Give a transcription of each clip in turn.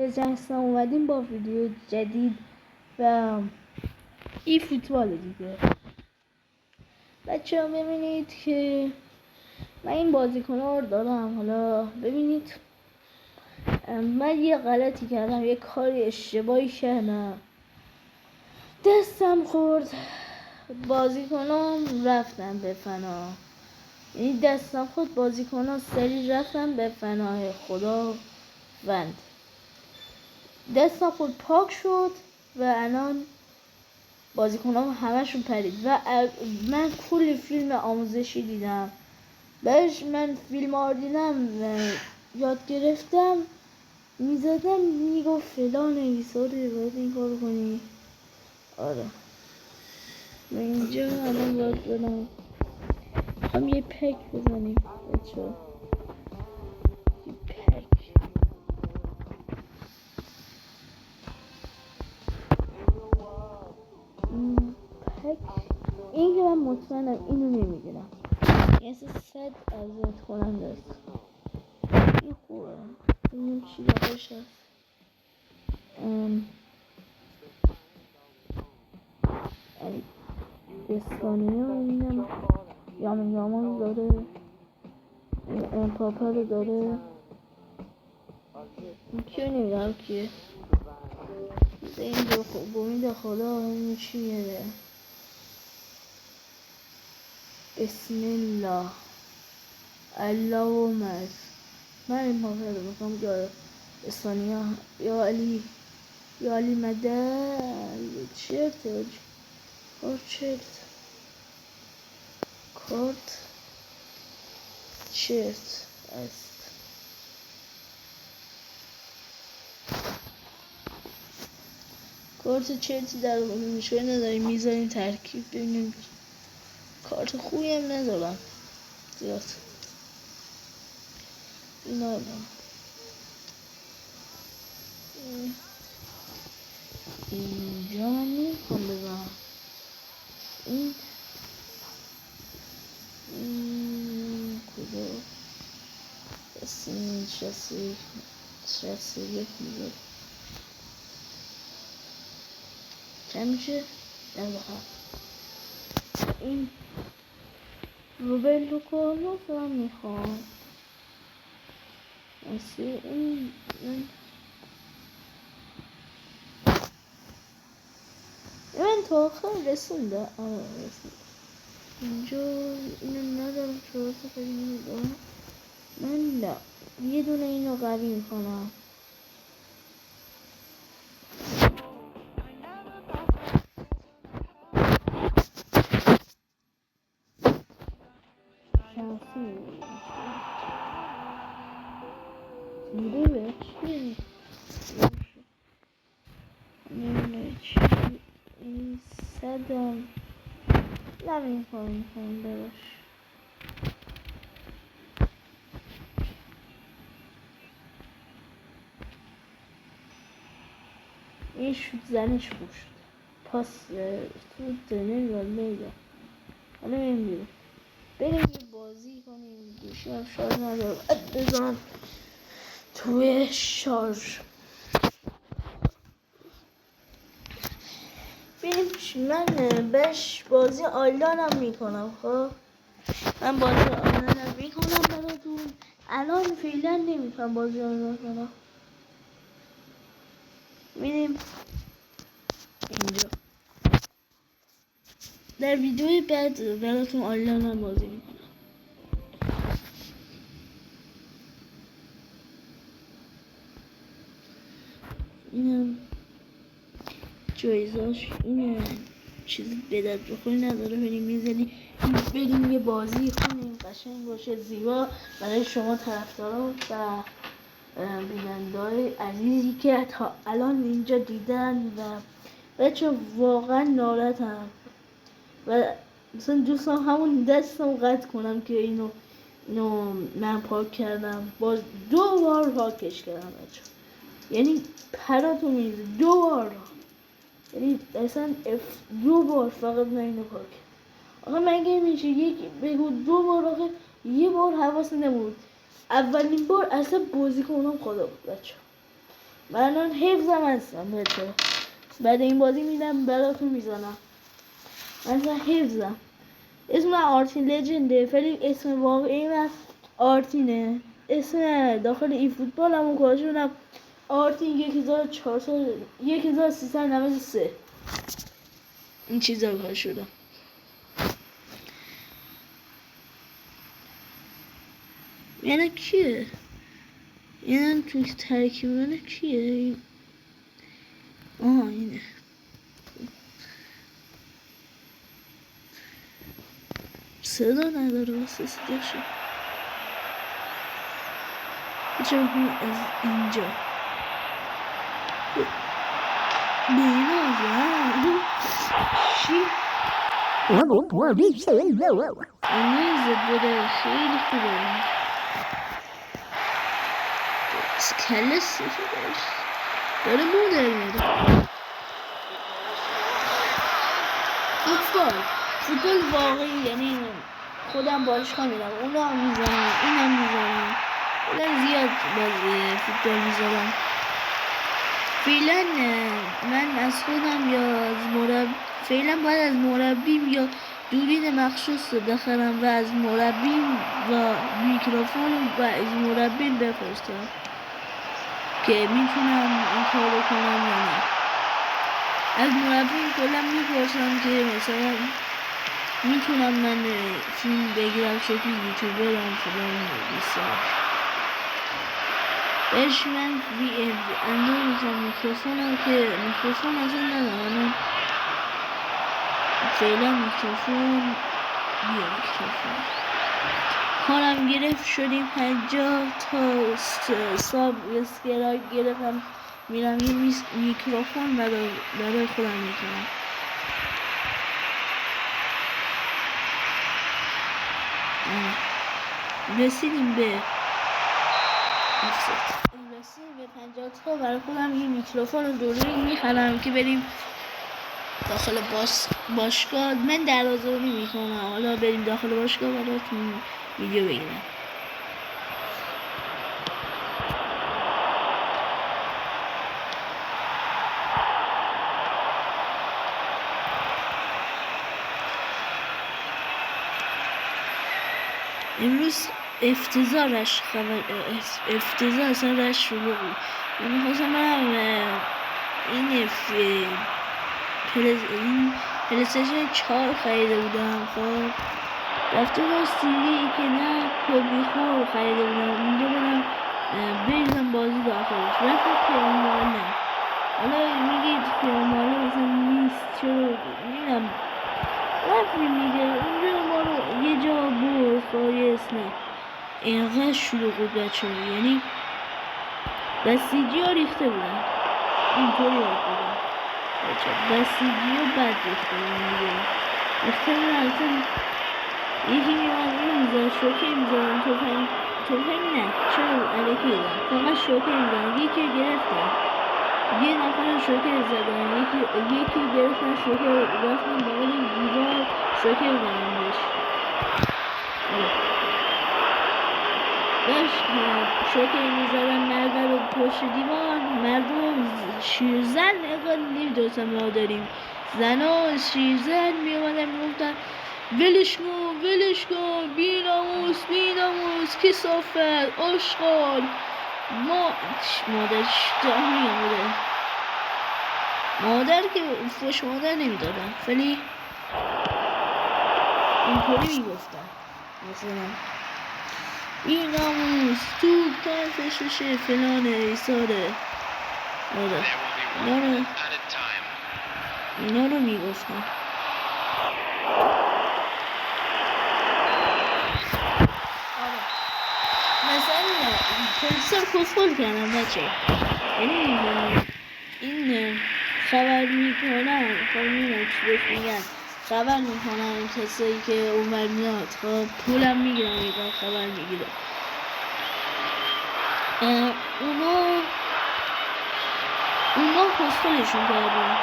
جنسا اومدیم با ویدیو جدید و ای فوتبال دیگه. بچه ها ببینید که من این بازیکن‌ها رو دارم. حالا ببینید من یه غلطی کردم، یه کاری اشتباهی کردم، دستم خورد، بازیکنام رفتن به فنا. یعنی دستم خورد، بازیکن‌ها سری رفتن به فنای خدا وند. دستم خورد، پاک شد و الان بازیکنام همشون پرید و من کلی فیلم آموزشی دیدم. بعدش من فیلم ها دیدم یاد گرفتم، میزدم میگفت فلان نویساره باید این کار کنی. آره و اینجا الان باید برم هم یه پک بزنیم بچه ها. یه پک این که من مطمئنم اینو نمیگیرم، یه 100 اذیت کننده است. این خوبه، ببینیم چی دارش هست. اسپانیا اینم یامان داره، پاپا رو داره. کیو نمیدونم کیه، این دو بومید خدا این چیه. بسم الله الله اومد. من این پاپا رو بکنم جای اسپانیا. یا علی مدل چرت کارت چرت است. کارت چرتی در میشه نداریم، میذاریم ترکیب ببینیم. کارت خوبی هم ندارم زیاد. اینا اینجا من نمیخوام بزنم. این کجا این 61 میذارم. چند میشه؟ 17. این روبرتو کارلوس هم میخوام. این من تا آخر رسونده. آره رسونده. اینجا اینو ندارم، چرا خیلی نمیدارم. من نه یه دونه اینو قوی میکنم. شانسی میده به چی؟ نمیده چی؟ این صدم نمیخوام براش. این شد زنش خوب شد. پاس تو نمیدونم میدونم. حالا نمیدونم بریم یه بازی کنیم. گوشی هم شارژ ندارم، بزنم توی شارژ. بریم. من بهش بازی آیلان هم میکنم. خب من بازی آیلان هم میکنم براتون. الان فعلا نمیتونم بازی آیلان کنم. میریم اینجا در ویدیوی بعد براتون آیلان هم بازی میکنم. اینم جایزاش اینه، چیزی به درد بخوری نداره. بریم یه بازی کنیم قشنگ باشه، زیبا برای شما طرفدارا و بیننده‌های عزیزی که تا الان اینجا دیدن. و بچه واقعا ناراحتم و مثلا دوستم همون دستم قطع کنم که اینو من پاک کردم. باز 2 بار پاکش کردم بچه، یعنی پراتو میریزه 2 بار، یعنی اصلا 2 بار فقط من اینو پاک. آخه مگه میشه بگو 2 بار؟ آخه یه بار حواس نمود. اولین بار اصلا بازی کنم خدا بود بچه. من الان حفظم هستم بچه، بعد این بازی میدم براتون میزنم. مثلا حفظم اسم آرتین لجنده، ولی اسم واقعی من آرتینه. اسم داخل ای فوتبال همون کارشونم آرتین 1393 این چیزا کار شده. یعنی کیه؟ یعنی توی ترکیب من کیه؟ آها اینه. صدا نداره واسه صداشه. چون از اینجا بینازه چی؟ نیزه بوده خیلی خوبه. کله سفیدش داره مودر میده. فوتبال واقعی، یعنی خودم باشگاه میرم اونا هم میزنم اینم میزنم، خودم زیاد بازی فوتبال میزنم. فعلا من از خودم یا از فعلا باید از مربیم یا دوربین مخصوص بخرم و از مربیم و میکروفون و از مربیم بپرسم که میتونم این کارو کنم یا نه. از مربیم کلا میپرسم که مثلا میتونم من فیلم بگیرم شکلی یوتیوبرم فلان بیسار بهش من اندو میکنم میکروفونم که میکروفون اصلا ندارم. فعلا میکروفون کارم گرفت شدیم 50 تا ساب اسکرایب گرفتم. میرم یه میکروفون برای خودم میکنم. رسیدیم به 50 تا. برای خودم یه میکروفون دوری میخرم که بریم داخل باشگاه. من دروازه‌بانی میکنم، حالا بریم داخل باشگاه براتون ویدیو بگیرم. امروز افتضاح اصلا رش شروع بود. من میخواستم برم این پلیستیشن 4 خریده بودم. خب رفته بودم سیدی که نه کبی خور خریده بودم اونجا برم بریزم بازی داخلش. رفتم خیاماله، حالا میگید خیاماله مثلا نیست چرا نمیدونم. رفتیم میگه اونجا ما رو یه جا برد خواهیست نه اینقدر شلوغ بود بچه ها، یعنی بسیجی ها ریخته بودن اینطوری باید بودن بچه بسیجی ها بد ریخته بودن ریخته بودن اصلا یکی میمون اون میزن شوکه میزن توفنگ نه چرا علکی بودن فقط شوکه میزن یکی گرفتن یه نفر شوکه زدن یکی گرفتن شوکه رفتن بغل دیوار شوکه بزنن بهش شوکه میزدن مردم رو پشت دیوار. مردم شیرزن اقل نمیدونستم ما داریم زنا شیرزن میامدن میگفتن ولش کن بیناموس کثافت آشغال مادر که فوش مادر نمیدادن ولی اینطوری میگفتن مثلا بیناموس توپ تایفش بشه فلان ایساده. آره اینا رو میگفتن. مثلا پلیسا کسخل کردن بچه، یعنی این خبر میکنن خبر میکنن کسایی که اونور میاد خب پولم میگیرن میگن خبر میگیره. اونا کسخلشون کردن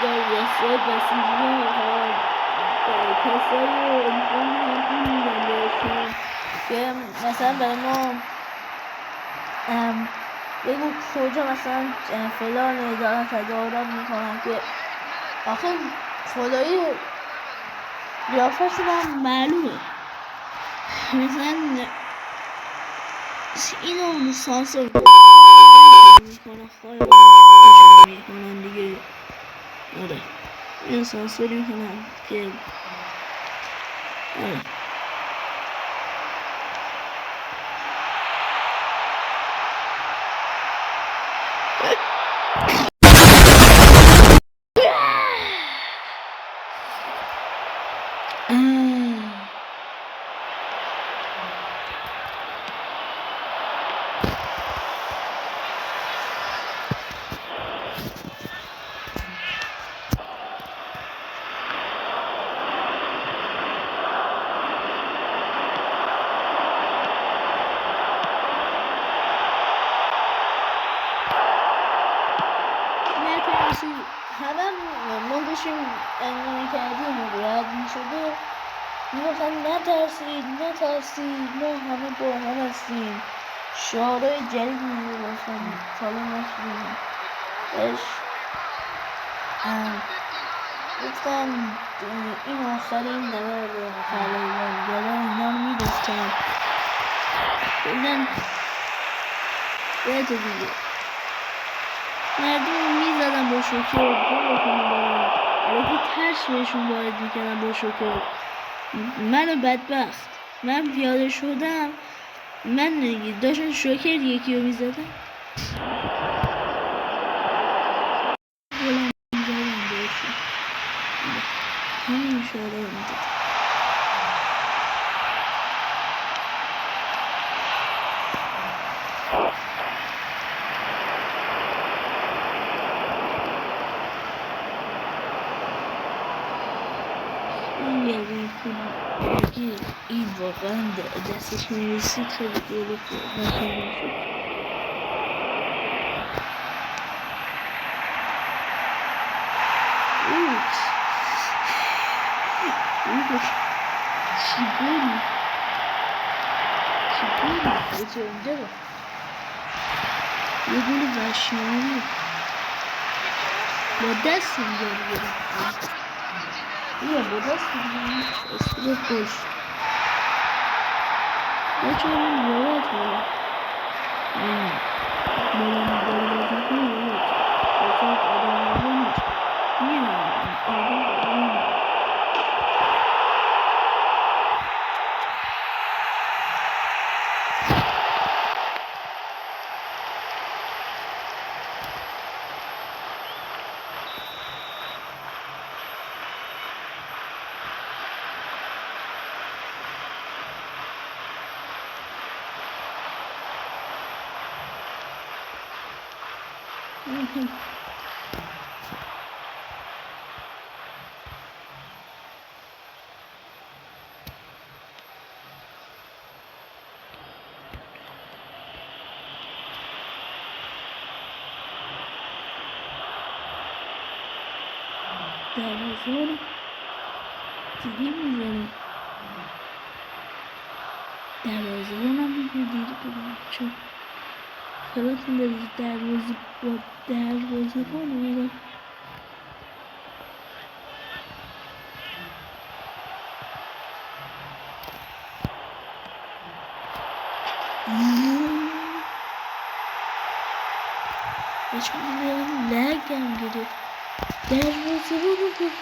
داریسای بسیجی کسایی امکان میدن بهشون که مثلا برای ما بگو کجا مثلا فلان دارن تظاهرات میکنن که آخه خدایی قیافه‌شون هم معلومه. مثلا اینو سانسور میکنه خواهی میکنن دیگه. آره این سانسور میکنن که آره همه ما داشتیم انگار کردیم و رد میشده میگفتن نترسید ما همه با هم هستیم. شعارهای جدید میگفتن سالا نشدیم اش گفتن این آخرین نبرد خلایان اینا رو میگفتن بودن بهت دیگه مردم میزدن با شوکر جورشون باید علیکی ترس بهشون باید میکردن با شوکر. من بدبخت من پیاده شدم من داشتن شوکر یکی رو میزدن بلند میزدن بهشون همین شعاره رو میزدن. این واقعا دستش میرسید خیلی جالب بود. چی بچه اونجا رو یه گل وحشیانه با دست اینجا رو گرفتم با دست اینجا اسکول خوش بچه این یاد ها بلند بازی کنه یاد بسید آدم آدم نیست آدم دروازه رو دیگه میزنم دروازه رو نمیگه دیگه بودم چون خلاتون دارید دروازه با دروازه رو نمیدم بچه من لگم گرفت دروازه رو نمیدم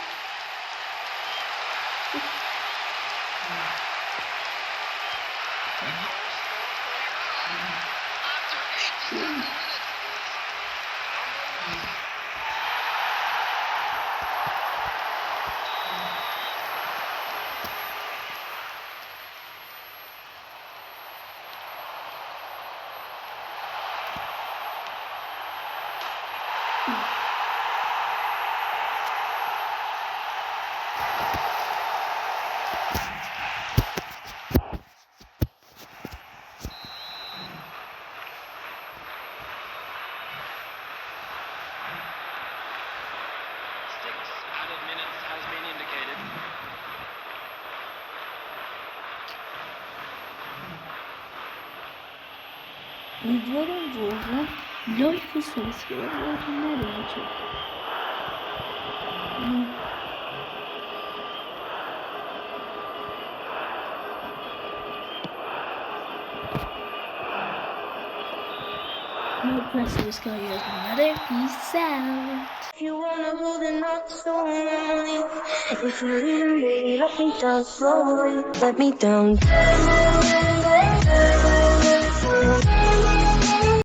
امیدوارم واقعا لایک و سابسکرایب یادتون نره بچه. Press subscribe yodتون نره. Peace out. If you wanna go then not slowly. If you're leaving, baby, let me down slowly. Let me down.